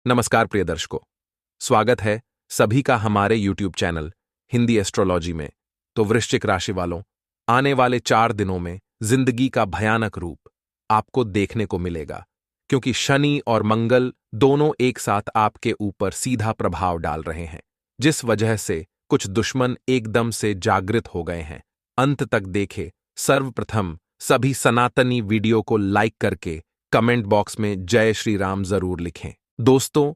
नमस्कार प्रिय दर्शकों, स्वागत है सभी का हमारे YouTube चैनल हिंदी एस्ट्रोलॉजी में। तो वृश्चिक राशि वालों, आने वाले 4 दिनों में जिंदगी का भयानक रूप आपको देखने को मिलेगा, क्योंकि शनि और मंगल दोनों एक साथ आपके ऊपर सीधा प्रभाव डाल रहे हैं, जिस वजह से कुछ दुश्मन एकदम से जागृत हो गए हैं। अंत तक देखे। सर्वप्रथम सभी सनातनी वीडियो को लाइक करके कमेंट बॉक्स में जय श्री राम जरूर लिखें। दोस्तों,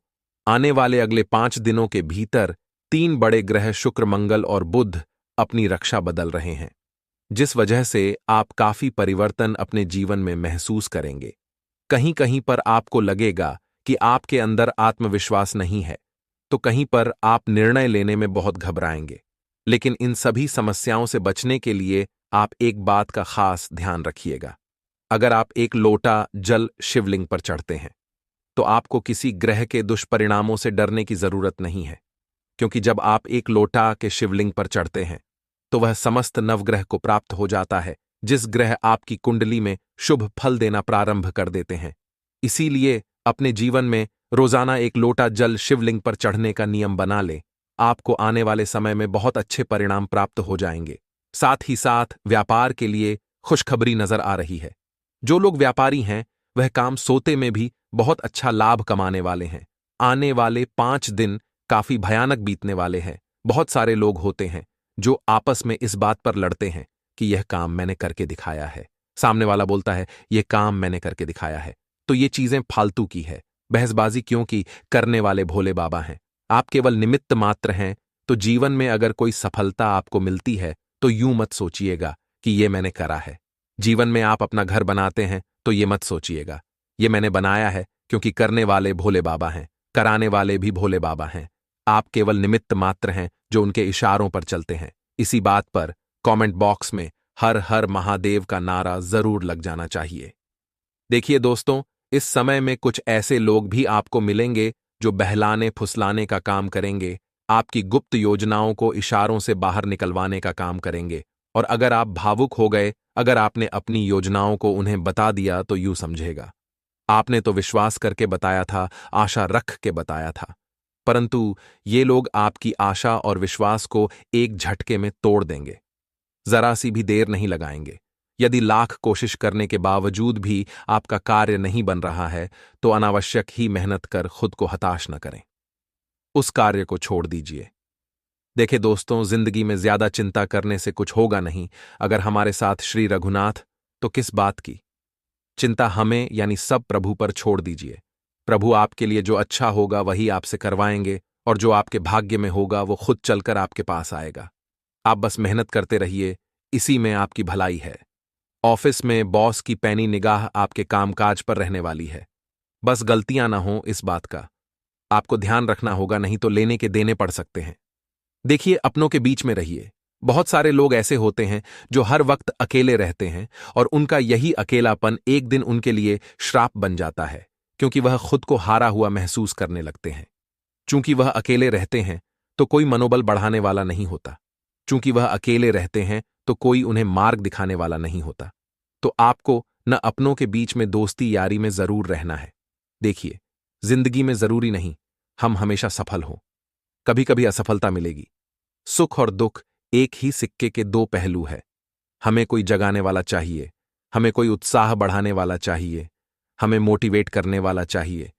आने वाले अगले 5 दिनों के भीतर 3 बड़े ग्रह शुक्र, मंगल और बुध अपनी रक्षा बदल रहे हैं, जिस वजह से आप काफी परिवर्तन अपने जीवन में महसूस करेंगे। कहीं कहीं पर आपको लगेगा कि आपके अंदर आत्मविश्वास नहीं है, तो कहीं पर आप निर्णय लेने में बहुत घबराएंगे। लेकिन इन सभी समस्याओं से बचने के लिए आप एक बात का खास ध्यान रखिएगा। अगर आप एक लोटा जल शिवलिंग पर चढ़ते हैं, तो आपको किसी ग्रह के दुष्परिणामों से डरने की जरूरत नहीं है, क्योंकि जब आप एक लोटा के शिवलिंग पर चढ़ते हैं तो वह समस्त नवग्रह को प्राप्त हो जाता है, जिस ग्रह आपकी कुंडली में शुभ फल देना प्रारंभ कर देते हैं। इसीलिए अपने जीवन में रोजाना एक लोटा जल शिवलिंग पर चढ़ने का नियम बना ले। आपको आने वाले समय में बहुत अच्छे परिणाम प्राप्त हो जाएंगे। साथ ही साथ व्यापार के लिए खुशखबरी नजर आ रही है। जो लोग व्यापारी हैं वह काम सोते में भी बहुत अच्छा लाभ कमाने वाले हैं। आने वाले 5 दिन काफी भयानक बीतने वाले हैं। बहुत सारे लोग होते हैं जो आपस में इस बात पर लड़ते हैं कि यह काम मैंने करके दिखाया है। सामने वाला बोलता है यह काम मैंने करके दिखाया है। तो ये चीजें फालतू की है, बहसबाजी, क्योंकि करने वाले भोले बाबा हैं। आप केवल निमित्त मात्र हैं। तो जीवन में अगर कोई सफलता आपको मिलती है तो यूं मत सोचिएगा कि ये मैंने करा है। जीवन में आप अपना घर बनाते हैं तो ये मत सोचिएगा ये मैंने बनाया है, क्योंकि करने वाले भोले बाबा हैं, कराने वाले भी भोले बाबा हैं। आप केवल निमित्त मात्र हैं जो उनके इशारों पर चलते हैं। इसी बात पर कमेंट बॉक्स में हर हर महादेव का नारा जरूर लग जाना चाहिए। देखिए दोस्तों, इस समय में कुछ ऐसे लोग भी आपको मिलेंगे जो बहलाने फुसलाने का काम करेंगे, आपकी गुप्त योजनाओं को इशारों से बाहर निकलवाने का काम करेंगे। और अगर आप भावुक हो गए, अगर आपने अपनी योजनाओं को उन्हें बता दिया, तो यूं समझेगा आपने तो विश्वास करके बताया था, आशा रख के बताया था, परंतु ये लोग आपकी आशा और विश्वास को एक झटके में तोड़ देंगे। जरा सी भी देर नहीं लगाएंगे। यदि लाख कोशिश करने के बावजूद भी आपका कार्य नहीं बन रहा है, तो अनावश्यक ही मेहनत कर खुद को हताश न करें। उस कार्य को छोड़ दीजिए। देखे दोस्तों, जिंदगी में ज्यादा चिंता करने से कुछ होगा नहीं। अगर हमारे साथ श्री रघुनाथ, तो किस बात की चिंता हमें यानी सब प्रभु पर छोड़ दीजिए। प्रभु आपके लिए जो अच्छा होगा वही आपसे करवाएंगे, और जो आपके भाग्य में होगा वो खुद चलकर आपके पास आएगा। आप बस मेहनत करते रहिए, इसी में आपकी भलाई है। ऑफिस में बॉस की पैनी निगाह आपके कामकाज पर रहने वाली है। बस गलतियां ना हो, इस बात का आपको ध्यान रखना होगा, नहीं तो लेने के देने पड़ सकते हैं। देखिए, अपनों के बीच में रहिए। बहुत सारे लोग ऐसे होते हैं जो हर वक्त अकेले रहते हैं, और उनका यही अकेलापन एक दिन उनके लिए श्राप बन जाता है, क्योंकि वह खुद को हारा हुआ महसूस करने लगते हैं। चूंकि वह अकेले रहते हैं तो कोई मनोबल बढ़ाने वाला नहीं होता। चूंकि वह अकेले रहते हैं तो कोई उन्हें मार्ग दिखाने वाला नहीं होता। तो आपको न अपनों के बीच में दोस्ती यारी में जरूर रहना है। देखिए, जिंदगी में जरूरी नहीं हम हमेशा सफल हों, कभी कभी असफलता मिलेगी। सुख और दुख एक ही सिक्के के 2 पहलू है। हमें कोई जगाने वाला चाहिए, हमें कोई उत्साह बढ़ाने वाला चाहिए, हमें मोटिवेट करने वाला चाहिए।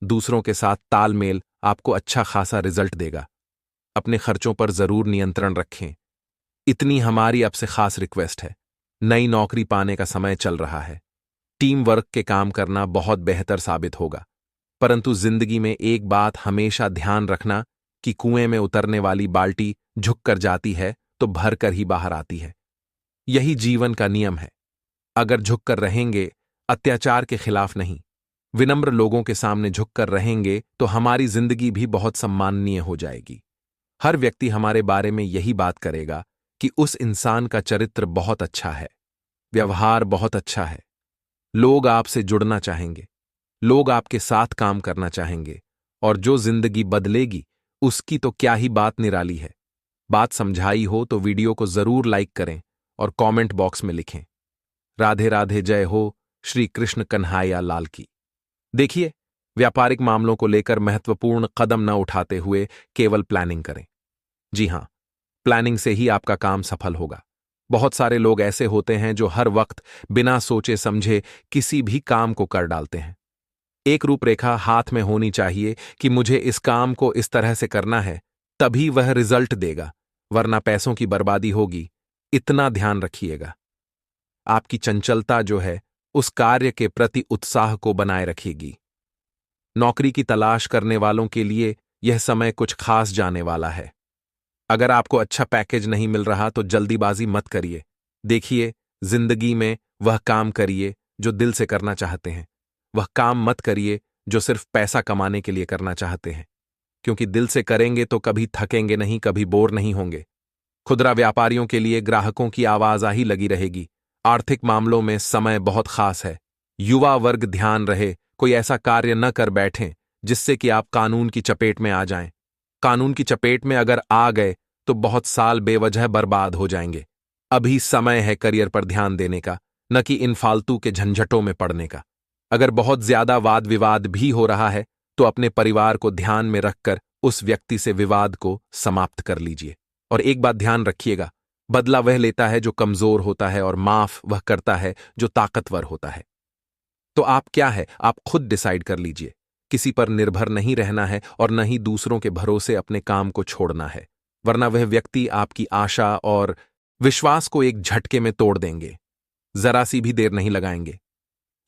दूसरों के साथ तालमेल आपको अच्छा खासा रिजल्ट देगा। अपने खर्चों पर जरूर नियंत्रण रखें। इतनी हमारी आपसे खास रिक्वेस्ट है। नई नौकरी पाने का समय चल रहा है। टीम वर्क के काम करना बहुत बेहतर साबित होगा, परंतु जिंदगी में एक बात हमेशा ध्यान रखना कि कुएं में उतरने वाली बाल्टी झुक कर जाती है तो भर कर ही बाहर आती है। यही जीवन का नियम है। अगर झुक कर रहेंगे, अत्याचार के खिलाफ नहीं, विनम्र लोगों के सामने झुक कर रहेंगे, तो हमारी जिंदगी भी बहुत सम्माननीय हो जाएगी। हर व्यक्ति हमारे बारे में यही बात करेगा कि उस इंसान का चरित्र बहुत अच्छा है, व्यवहार बहुत अच्छा है। लोग आपसे जुड़ना चाहेंगे, लोग आपके साथ काम करना चाहेंगे, और जो जिंदगी बदलेगी उसकी तो क्या ही बात निराली है। बात समझाई हो तो वीडियो को जरूर लाइक करें और कमेंट बॉक्स में लिखें, राधे राधे, जय हो श्री कृष्ण कन्हैया लाल की। देखिए, व्यापारिक मामलों को लेकर महत्वपूर्ण कदम न उठाते हुए केवल प्लानिंग करें। जी हां, प्लानिंग से ही आपका काम सफल होगा। बहुत सारे लोग ऐसे होते हैं जो हर वक्त बिना सोचे समझे किसी भी काम को कर डालते हैं। एक रूपरेखा हाथ में होनी चाहिए कि मुझे इस काम को इस तरह से करना है, तभी वह रिजल्ट देगा, वरना पैसों की बर्बादी होगी। इतना ध्यान रखिएगा। आपकी चंचलता जो है उस कार्य के प्रति उत्साह को बनाए रखेगी। नौकरी की तलाश करने वालों के लिए यह समय कुछ खास जाने वाला है। अगर आपको अच्छा पैकेज नहीं मिल रहा तो जल्दीबाजी मत करिए। देखिए, जिंदगी में वह काम करिए जो दिल से करना चाहते हैं। वह काम मत करिए जो सिर्फ पैसा कमाने के लिए करना चाहते हैं, क्योंकि दिल से करेंगे तो कभी थकेंगे नहीं, कभी बोर नहीं होंगे। खुदरा व्यापारियों के लिए ग्राहकों की आवाजाही लगी रहेगी। आर्थिक मामलों में समय बहुत खास है। युवा वर्ग ध्यान रहे, कोई ऐसा कार्य न कर बैठें जिससे कि आप कानून की चपेट में आ जाएं। कानून की चपेट में अगर आ गए तो बहुत साल बेवजह बर्बाद हो जाएंगे। अभी समय है करियर पर ध्यान देने का, न कि इन फालतू के झंझटों में पड़ने का। अगर बहुत ज्यादा वाद विवाद भी हो रहा है तो अपने परिवार को ध्यान में रखकर उस व्यक्ति से विवाद को समाप्त कर लीजिए। और एक बात ध्यान रखिएगा, बदला वह लेता है जो कमजोर होता है और माफ वह करता है जो ताकतवर होता है। तो आप क्या है, आप खुद डिसाइड कर लीजिए। किसी पर निर्भर नहीं रहना है और न ही दूसरों के भरोसे अपने काम को छोड़ना है, वरना वह व्यक्ति आपकी आशा और विश्वास को एक झटके में तोड़ देंगे। जरा सी भी देर नहीं लगाएंगे।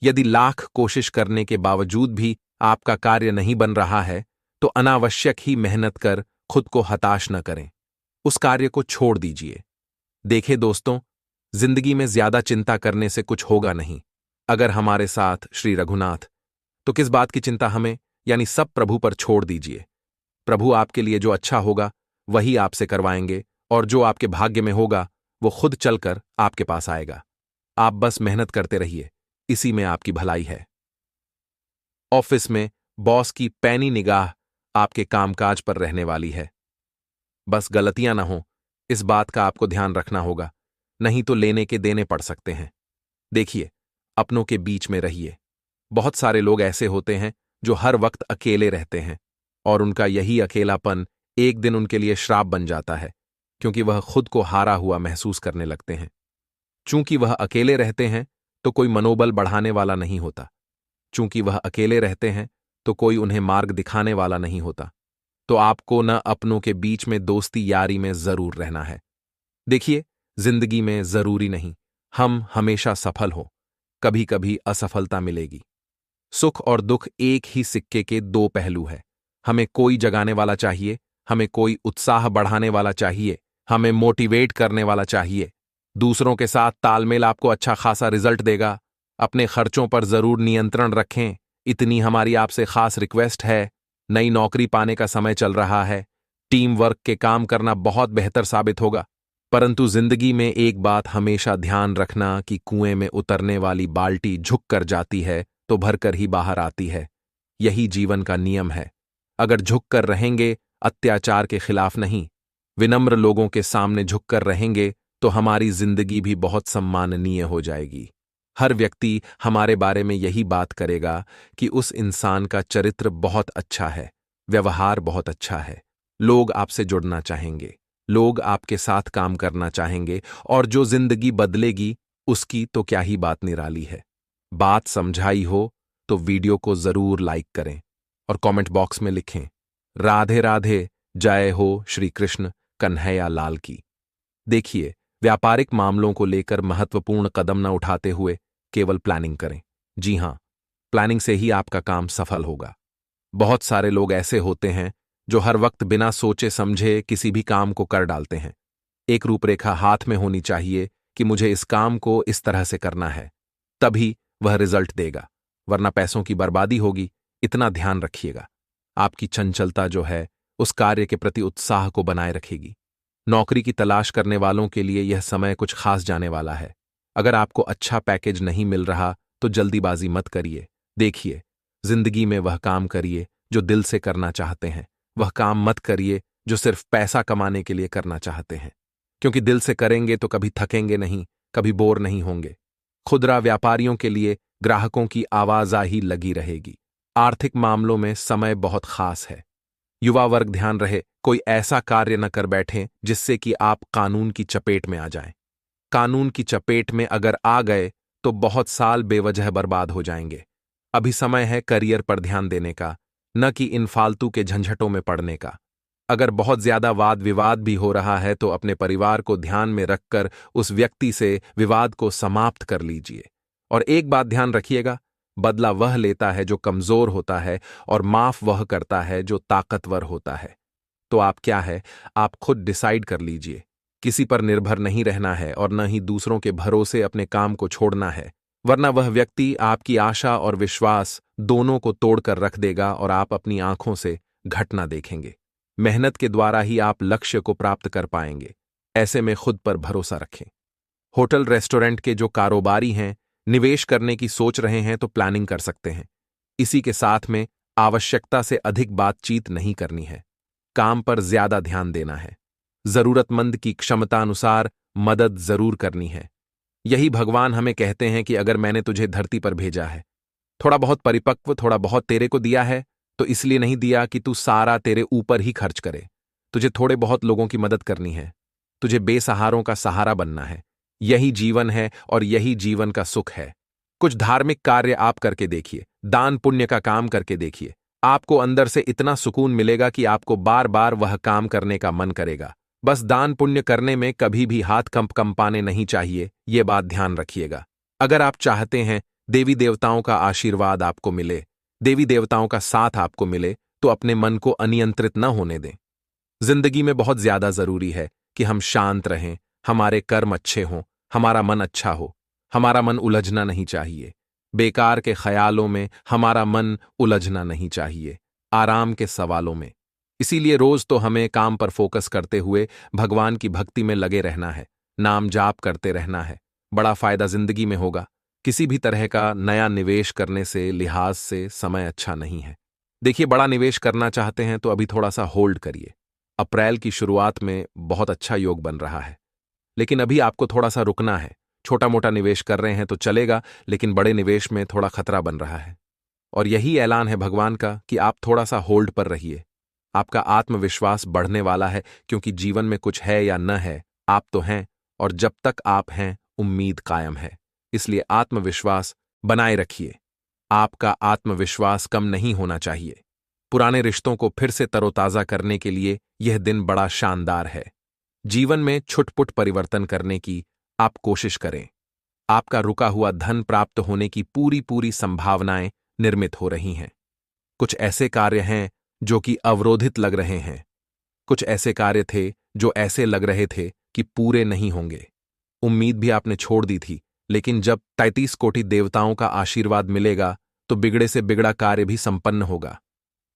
यदि लाख कोशिश करने के बावजूद भी आपका कार्य नहीं बन रहा है तो अनावश्यक ही मेहनत कर खुद को हताश न करें। उस कार्य को छोड़ दीजिए। देखें दोस्तों, जिंदगी में ज्यादा चिंता करने से कुछ होगा नहीं। अगर हमारे साथ श्री रघुनाथ, तो किस बात की चिंता हमें, यानी सब प्रभु पर छोड़ दीजिए। प्रभु आपके लिए जो अच्छा होगा वही आपसे करवाएंगे, और जो आपके भाग्य में होगा वो खुद चलकर आपके पास आएगा। आप बस मेहनत करते रहिए, इसी में आपकी भलाई है। ऑफिस में बॉस की पैनी निगाह आपके कामकाज पर रहने वाली है। बस गलतियां ना हो, इस बात का आपको ध्यान रखना होगा, नहीं तो लेने के देने पड़ सकते हैं। देखिए, अपनों के बीच में रहिए। बहुत सारे लोग ऐसे होते हैं जो हर वक्त अकेले रहते हैं, और उनका यही अकेलापन एक दिन उनके लिए श्राप बन जाता है, क्योंकि वह खुद को हारा हुआ महसूस करने लगते हैं। चूंकि वह अकेले रहते हैं तो कोई मनोबल बढ़ाने वाला नहीं होता। चूंकि वह अकेले रहते हैं तो कोई उन्हें मार्ग दिखाने वाला नहीं होता। तो आपको न अपनों के बीच में दोस्ती यारी में जरूर रहना है। देखिए, जिंदगी में जरूरी नहीं हम हमेशा सफल हो, कभी कभी असफलता मिलेगी। सुख और दुख एक ही सिक्के के दो पहलू है। हमें कोई जगाने वाला चाहिए, हमें कोई उत्साह बढ़ाने वाला चाहिए, हमें मोटिवेट करने वाला चाहिए। दूसरों के साथ तालमेल आपको अच्छा खासा रिजल्ट देगा। अपने खर्चों पर जरूर नियंत्रण रखें, इतनी हमारी आपसे खास रिक्वेस्ट है। नई नौकरी पाने का समय चल रहा है। टीम वर्क के काम करना बहुत बेहतर साबित होगा। परंतु जिंदगी में एक बात हमेशा ध्यान रखना कि कुएं में उतरने वाली बाल्टी झुक कर जाती है तो भरकर ही बाहर आती है। यही जीवन का नियम है। अगर झुक कर रहेंगे, अत्याचार के खिलाफ नहीं, विनम्र लोगों के सामने झुक कर रहेंगे, तो हमारी जिंदगी भी बहुत सम्माननीय हो जाएगी। हर व्यक्ति हमारे बारे में यही बात करेगा कि उस इंसान का चरित्र बहुत अच्छा है, व्यवहार बहुत अच्छा है। लोग आपसे जुड़ना चाहेंगे, लोग आपके साथ काम करना चाहेंगे, और जो जिंदगी बदलेगी उसकी तो क्या ही बात निराली है। बात समझाई हो तो वीडियो को जरूर लाइक करें और कमेंट बॉक्स में लिखें, राधे राधे, जय हो श्री कृष्ण कन्हैया लाल की। देखिए, व्यापारिक मामलों को लेकर महत्वपूर्ण कदम न उठाते हुए केवल प्लानिंग करें। जी हां, प्लानिंग से ही आपका काम सफल होगा। बहुत सारे लोग ऐसे होते हैं जो हर वक्त बिना सोचे समझे किसी भी काम को कर डालते हैं। एक रूपरेखा हाथ में होनी चाहिए कि मुझे इस काम को इस तरह से करना है, तभी वह रिजल्ट देगा, वरना पैसों की बर्बादी होगी। इतना ध्यान रखिएगा। आपकी चंचलता जो है उस कार्य के प्रति उत्साह को बनाए रखेगी। नौकरी की तलाश करने वालों के लिए यह समय कुछ खास जाने वाला है। अगर आपको अच्छा पैकेज नहीं मिल रहा तो जल्दीबाजी मत करिए। देखिए, जिंदगी में वह काम करिए जो दिल से करना चाहते हैं। वह काम मत करिए जो सिर्फ पैसा कमाने के लिए करना चाहते हैं, क्योंकि दिल से करेंगे तो कभी थकेंगे नहीं, कभी बोर नहीं होंगे। खुदरा व्यापारियों के लिए ग्राहकों की आवाजाही लगी रहेगी। आर्थिक मामलों में समय बहुत खास है। युवा वर्ग ध्यान रहे, कोई ऐसा कार्य न कर बैठें जिससे कि आप कानून की चपेट में आ जाएं। कानून की चपेट में अगर आ गए तो बहुत साल बेवजह बर्बाद हो जाएंगे। अभी समय है करियर पर ध्यान देने का, न कि इन फालतू के झंझटों में पड़ने का। अगर बहुत ज्यादा वाद विवाद भी हो रहा है तो अपने परिवार को ध्यान में रखकर उस व्यक्ति से विवाद को समाप्त कर लीजिए। और एक बात ध्यान रखिएगा, बदला वह लेता है जो कमजोर होता है और माफ वह करता है जो ताकतवर होता है। तो आप क्या है, आप खुद डिसाइड कर लीजिए। किसी पर निर्भर नहीं रहना है और न ही दूसरों के भरोसे अपने काम को छोड़ना है, वरना वह व्यक्ति आपकी आशा और विश्वास दोनों को तोड़कर रख देगा और आप अपनी आंखों से घटना देखेंगे। मेहनत के द्वारा ही आप लक्ष्य को प्राप्त कर पाएंगे। ऐसे में खुद पर भरोसा रखें। होटल रेस्टोरेंट के जो कारोबारी हैं, निवेश करने की सोच रहे हैं तो प्लानिंग कर सकते हैं। इसी के साथ में आवश्यकता से अधिक बातचीत नहीं करनी है। काम पर ज्यादा ध्यान देना है। जरूरतमंद की क्षमता अनुसार मदद जरूर करनी है। यही भगवान हमें कहते हैं कि अगर मैंने तुझे धरती पर भेजा है, थोड़ा बहुत परिपक्व, थोड़ा बहुत तेरे को दिया है, तो इसलिए नहीं दिया कि तू सारा तेरे ऊपर ही खर्च करे। तुझे थोड़े बहुत लोगों की मदद करनी है। तुझे बेसहारों का सहारा बनना है। यही जीवन है और यही जीवन का सुख है। कुछ धार्मिक कार्य आप करके देखिए, दान पुण्य का काम करके देखिए। आपको अंदर से इतना सुकून मिलेगा कि आपको बार बार वह काम करने का मन करेगा। बस दान पुण्य करने में कभी भी हाथ कंपाने नहीं चाहिए, ये बात ध्यान रखिएगा। अगर आप चाहते हैं देवी देवताओं का आशीर्वाद आपको मिले, देवी देवताओं का साथ आपको मिले, तो अपने मन को अनियंत्रित न होने दें। जिंदगी में बहुत ज्यादा जरूरी है कि हम शांत रहें, हमारे कर्म अच्छे हों, हमारा मन अच्छा हो। हमारा मन उलझना नहीं चाहिए। बेकार के ख्यालों में हमारा मन उलझना नहीं चाहिए, आराम के सवालों में। इसीलिए रोज तो हमें काम पर फोकस करते हुए भगवान की भक्ति में लगे रहना है, नाम जाप करते रहना है। बड़ा फायदा जिंदगी में होगा। किसी भी तरह का नया निवेश करने से लिहाज से समय अच्छा नहीं है। देखिए, बड़ा निवेश करना चाहते हैं तो अभी थोड़ा सा होल्ड करिए। अप्रैल की शुरुआत में बहुत अच्छा योग बन रहा है, लेकिन अभी आपको थोड़ा सा रुकना है। छोटा मोटा निवेश कर रहे हैं तो चलेगा, लेकिन बड़े निवेश में थोड़ा खतरा बन रहा है। और यही ऐलान है भगवान का कि आप थोड़ा सा होल्ड पर रहिए। आपका आत्मविश्वास बढ़ने वाला है, क्योंकि जीवन में कुछ है या न है, आप तो हैं, और जब तक आप हैं उम्मीद कायम है। इसलिए आत्मविश्वास बनाए रखिए। आपका आत्मविश्वास कम नहीं होना चाहिए। पुराने रिश्तों को फिर से तरोताजा करने के लिए यह दिन बड़ा शानदार है। जीवन में छुटपुट परिवर्तन करने की आप कोशिश करें। आपका रुका हुआ धन प्राप्त होने की पूरी पूरी संभावनाएं निर्मित हो रही हैं। कुछ ऐसे कार्य हैं जो कि अवरोधित लग रहे हैं। कुछ ऐसे कार्य थे जो ऐसे लग रहे थे कि पूरे नहीं होंगे। उम्मीद भी आपने छोड़ दी थी, लेकिन जब 33 कोटि देवताओं का आशीर्वाद मिलेगा तो बिगड़े से बिगड़ा कार्य भी संपन्न होगा।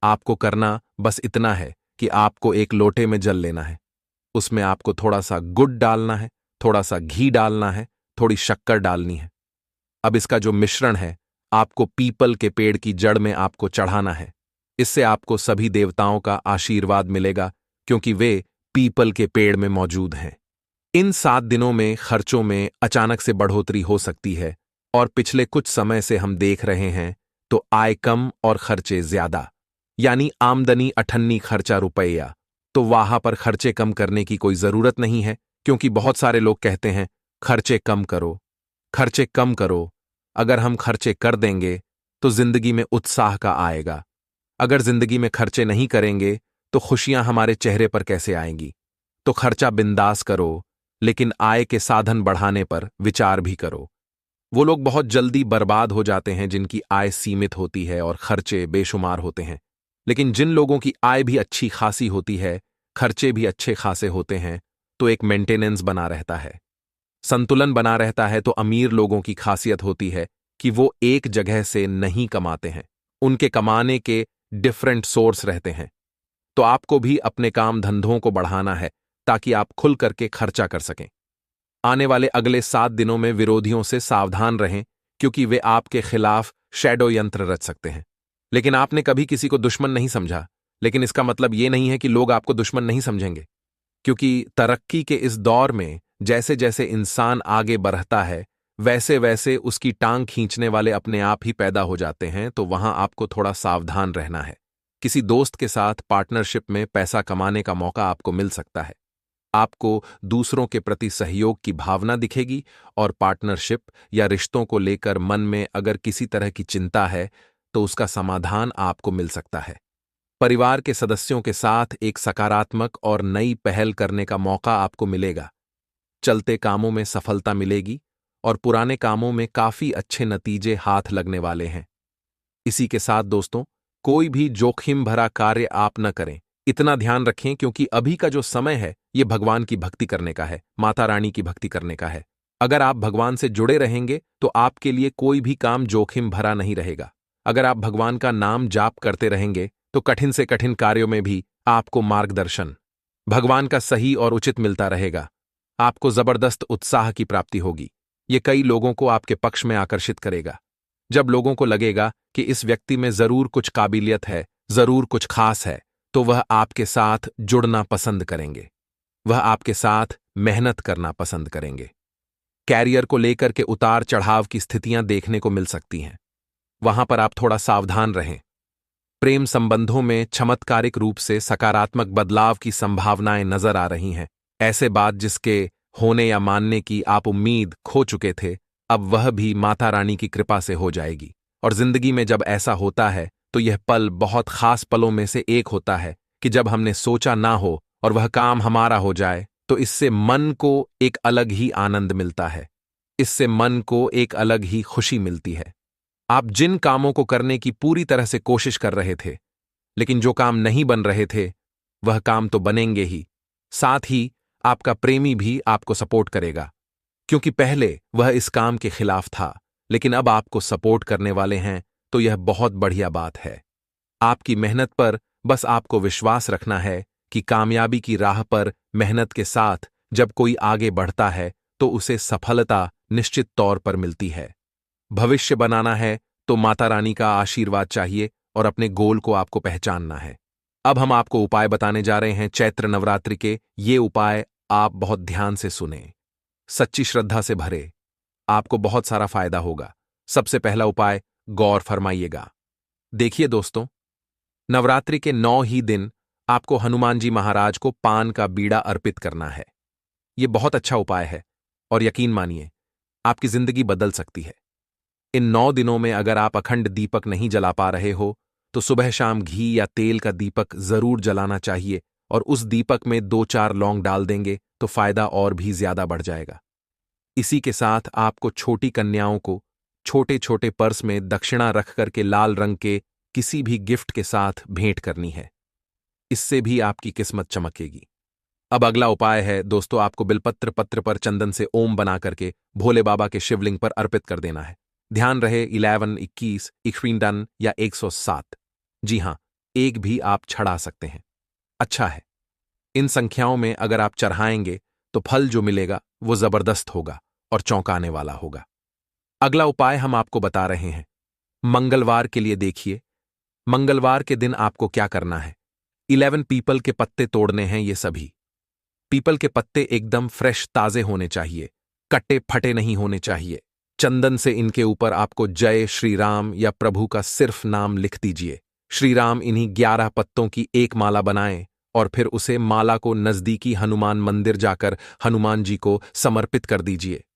आपको करना बस इतना है कि आपको एक लोटे में जल लेना है। उसमें आपको थोड़ा सा गुड़ डालना है, थोड़ा सा घी डालना है, थोड़ी शक्कर डालनी है। अब इसका जो मिश्रण है, आपको पीपल के पेड़ की जड़ में आपको चढ़ाना है। इससे आपको सभी देवताओं का आशीर्वाद मिलेगा, क्योंकि वे पीपल के पेड़ में मौजूद हैं। इन 7 दिनों में खर्चों में अचानक से बढ़ोतरी हो सकती है, और पिछले कुछ समय से हम देख रहे हैं तो आय कम और खर्चे ज्यादा, यानी आमदनी अठन्नी खर्चा रुपया। तो वहां पर खर्चे कम करने की कोई जरूरत नहीं है, क्योंकि बहुत सारे लोग कहते हैं खर्चे कम करो, खर्चे कम करो। अगर हम खर्चे कर देंगे तो जिंदगी में उत्साह का आएगा। अगर जिंदगी में खर्चे नहीं करेंगे तो खुशियां हमारे चेहरे पर कैसे आएंगी। तो खर्चा बिंदास करो, लेकिन आय के साधन बढ़ाने पर विचार भी करो। वो लोग बहुत जल्दी बर्बाद हो जाते हैं जिनकी आय सीमित होती है और खर्चे बेशुमार होते हैं। लेकिन जिन लोगों की आय भी अच्छी खासी होती है, खर्चे भी अच्छे खासे होते हैं, तो एक मेंटेनेंस बना रहता है, संतुलन बना रहता है। तो अमीर लोगों की खासियत होती है कि वो एक जगह से नहीं कमाते हैं, उनके कमाने के डिफरेंट सोर्स रहते हैं। तो आपको भी अपने काम धंधों को बढ़ाना है ताकि आप खुल करके खर्चा कर सकें। आने वाले अगले 7 दिनों में विरोधियों से सावधान रहें, क्योंकि वे आपके खिलाफ शैडो यंत्र रच सकते हैं। लेकिन आपने कभी किसी को दुश्मन नहीं समझा, लेकिन इसका मतलब ये नहीं है कि लोग आपको दुश्मन नहीं समझेंगे, क्योंकि तरक्की के इस दौर में जैसे जैसे इंसान आगे बढ़ता है, वैसे वैसे उसकी टांग खींचने वाले अपने आप ही पैदा हो जाते हैं, तो वहां आपको थोड़ा सावधान रहना है। किसी दोस्त के साथ पार्टनरशिप में पैसा कमाने का मौका आपको मिल सकता है। आपको दूसरों के प्रति सहयोग की भावना दिखेगी और पार्टनरशिप या रिश्तों को लेकर मन में अगर किसी तरह की चिंता है तो उसका समाधान आपको मिल सकता है। परिवार के सदस्यों के साथ एक सकारात्मक और नई पहल करने का मौका आपको मिलेगा। चलते कामों में सफलता मिलेगी और पुराने कामों में काफी अच्छे नतीजे हाथ लगने वाले हैं। इसी के साथ दोस्तों, कोई भी जोखिम भरा कार्य आप न करें। इतना ध्यान रखें क्योंकि अभी का जो समय है ये भगवान की भक्ति करने का है, माता रानी की भक्ति करने का है। अगर आप भगवान से जुड़े रहेंगे तो आपके लिए कोई भी काम जोखिम भरा नहीं रहेगा। अगर आप भगवान का नाम जाप करते रहेंगे तो कठिन से कठिन कार्यों में भी आपको मार्गदर्शन भगवान का सही और उचित मिलता रहेगा। आपको जबरदस्त उत्साह की प्राप्ति होगी। ये कई लोगों को आपके पक्ष में आकर्षित करेगा। जब लोगों को लगेगा कि इस व्यक्ति में जरूर कुछ काबिलियत है, जरूर कुछ खास है, तो वह आपके साथ जुड़ना पसंद करेंगे। वह आपके साथ मेहनत करना पसंद करेंगे। कैरियर को लेकर के उतार चढ़ाव की स्थितियां देखने को मिल सकती हैं। वहां पर आप थोड़ा सावधान रहें। प्रेम संबंधों में चमत्कारिक रूप से सकारात्मक बदलाव की संभावनाएं नजर आ रही हैं। ऐसे बात जिसके होने या मानने की आप उम्मीद खो चुके थे, अब वह भी माता रानी की कृपा से हो जाएगी। और जिंदगी में जब ऐसा होता है तो यह पल बहुत खास पलों में से एक होता है कि जब हमने सोचा ना हो और वह काम हमारा हो जाए, तो इससे मन को एक अलग ही आनंद मिलता है। इससे मन को एक अलग ही खुशी मिलती है। आप जिन कामों को करने की पूरी तरह से कोशिश कर रहे थे, लेकिन जो काम नहीं बन रहे थे, वह काम तो बनेंगे ही। साथ ही आपका प्रेमी भी आपको सपोर्ट करेगा, क्योंकि पहले वह इस काम के खिलाफ था, लेकिन अब आपको सपोर्ट करने वाले हैं, तो यह बहुत बढ़िया बात है। आपकी मेहनत पर बस आपको विश्वास रखना है कि कामयाबी की राह पर मेहनत के साथ जब कोई आगे बढ़ता है तो उसे सफलता निश्चित तौर पर मिलती है। भविष्य बनाना है तो माता रानी का आशीर्वाद चाहिए और अपने गोल को आपको पहचानना है। अब हम आपको उपाय बताने जा रहे हैं चैत्र नवरात्रि के। ये उपाय आप बहुत ध्यान से सुने, सच्ची श्रद्धा से भरे, आपको बहुत सारा फायदा होगा। सबसे पहला उपाय गौर फरमाइएगा। देखिए दोस्तों, नवरात्रि के 9 ही दिन आपको हनुमान जी महाराज को पान का बीड़ा अर्पित करना है। यह बहुत अच्छा उपाय है और यकीन मानिए आपकी जिंदगी बदल सकती है। इन 9 दिनों में अगर आप अखंड दीपक नहीं जला पा रहे हो तो सुबह शाम घी या तेल का दीपक जरूर जलाना चाहिए और उस दीपक में 2-4 लौंग डाल देंगे तो फायदा और भी ज्यादा बढ़ जाएगा। इसी के साथ आपको छोटी कन्याओं को छोटे छोटे पर्स में दक्षिणा रख करके लाल रंग के किसी भी गिफ्ट के साथ भेंट करनी है। इससे भी आपकी किस्मत चमकेगी। अब अगला उपाय है दोस्तों, आपको बिलपत्र पत्र पर चंदन से ओम बना करके भोले बाबा के शिवलिंग पर अर्पित कर देना है। ध्यान रहे 11, 21, 21 या 107। जी हां, एक भी आप चढ़ा सकते हैं। अच्छा है, इन संख्याओं में अगर आप चढ़ाएंगे तो फल जो मिलेगा वो जबरदस्त होगा और चौंकाने वाला होगा। अगला उपाय हम आपको बता रहे हैं मंगलवार के लिए। देखिए, मंगलवार के दिन आपको क्या करना है। 11 पीपल के पत्ते तोड़ने हैं। ये सभी पीपल के पत्ते एकदम फ्रेश ताजे होने चाहिए, कट्टे फटे नहीं होने चाहिए। चंदन से इनके ऊपर आपको जय श्री राम या प्रभु का सिर्फ नाम लिख दीजिए। श्री राम इन्हीं 11 पत्तों की एक माला बनाएं और फिर उसे माला को नजदीकी हनुमान मंदिर जाकर हनुमान जी को समर्पित कर दीजिए।